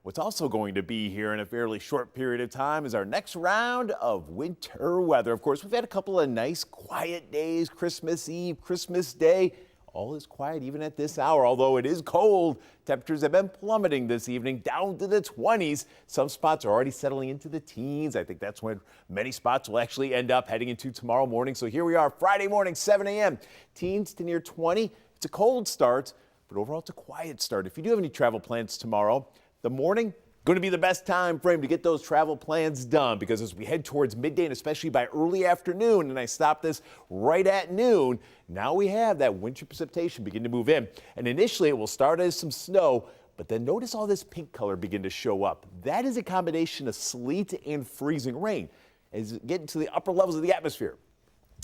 What's also going to be here in a fairly short period of time is our next round of winter weather. Of course, we've had a couple of nice quiet days, Christmas Eve, Christmas Day. All is quiet even at this hour, although it is cold. Temperatures have been plummeting this evening down to the 20s. Some spots are already settling into the teens. I think that's when many spots will actually end up heading into tomorrow morning. So here we are, Friday morning, 7 a.m. Teens to near 20. It's a cold start, but overall it's a quiet start. If you do have any travel plans tomorrow, the morning going to be the best time frame to get those travel plans done, because as we head towards midday and especially by early afternoon, and I stopped this right at noon, now we have that winter precipitation begin to move in. And initially it will start as some snow, but then notice all this pink color begin to show up. That is a combination of sleet and freezing rain. As you get into the upper levels of the atmosphere,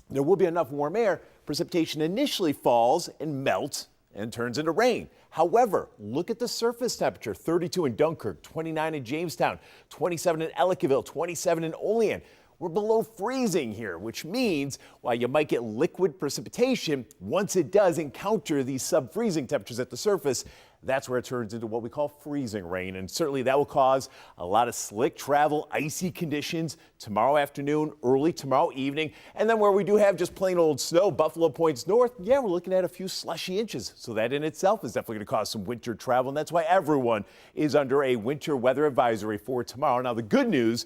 there will be enough warm air. Precipitation initially falls and melts and turns into rain. However, look at the surface temperature: 32 in Dunkirk, 29 in Jamestown, 27 in Ellicottville, 27 in Olean. We're below freezing here, which means while you might get liquid precipitation, once it does encounter these sub-freezing temperatures at the surface, that's where it turns into what we call freezing rain. And certainly that will cause a lot of slick travel, icy conditions tomorrow afternoon, early tomorrow evening. And then where we do have just plain old snow, Buffalo points north, yeah, we're looking at a few slushy inches. So that in itself is definitely going to cause some winter travel. And that's why everyone is under a winter weather advisory for tomorrow. Now, the good news,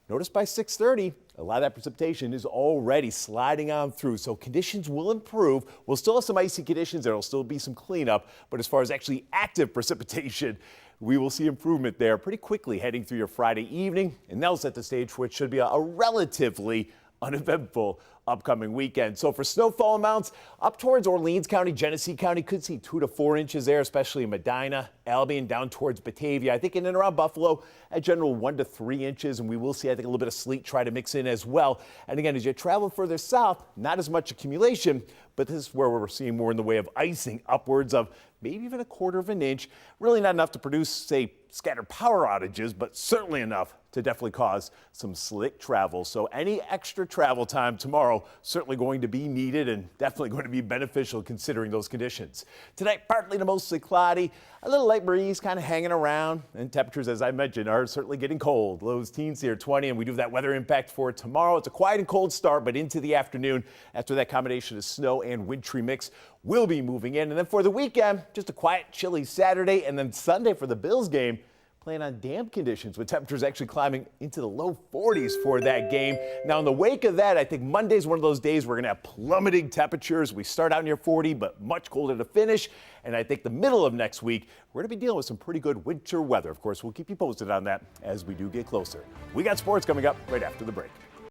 notice by 6:30, a lot of that precipitation is already sliding on through, so conditions will improve. We'll still have some icy conditions. There will still be some cleanup, but as far as actually active precipitation, we will see improvement there pretty quickly heading through your Friday evening, and that'll set the stage for what should be a relatively uneventful upcoming weekend. So for snowfall amounts, up towards Orleans County, Genesee County, could see 2 to 4 inches there, especially in Medina, Albion, down towards Batavia. I think in and around Buffalo, at general 1 to 3 inches, and we will see, I think, a little bit of sleet try to mix in as well. And again, as you travel further south, not as much accumulation, but this is where we're seeing more in the way of icing, upwards of maybe even 1/4 of an inch. Really not enough to produce, say, scattered power outages, but certainly enough to definitely cause some slick travel. So any extra travel time tomorrow certainly going to be needed and definitely going to be beneficial considering those conditions. Tonight, partly to mostly cloudy, a little light breeze kind of hanging around, and temperatures, as I mentioned, are certainly getting cold. Lows teens here 20, and we do have that weather impact for tomorrow. It's a quiet and cold start, but into the afternoon, after that combination of snow and wintry mix will be moving in. And then for the weekend, just a quiet, chilly Saturday, and then Sunday for the Bills game, playing on damp conditions with temperatures actually climbing into the low 40s for that game. Now, in the wake of that, I think Monday's one of those days we're going to have plummeting temperatures. We start out near 40, but much colder to finish. And I think the middle of next week, we're going to be dealing with some pretty good winter weather. Of course, we'll keep you posted on that as we do get closer. We got sports coming up right after the break.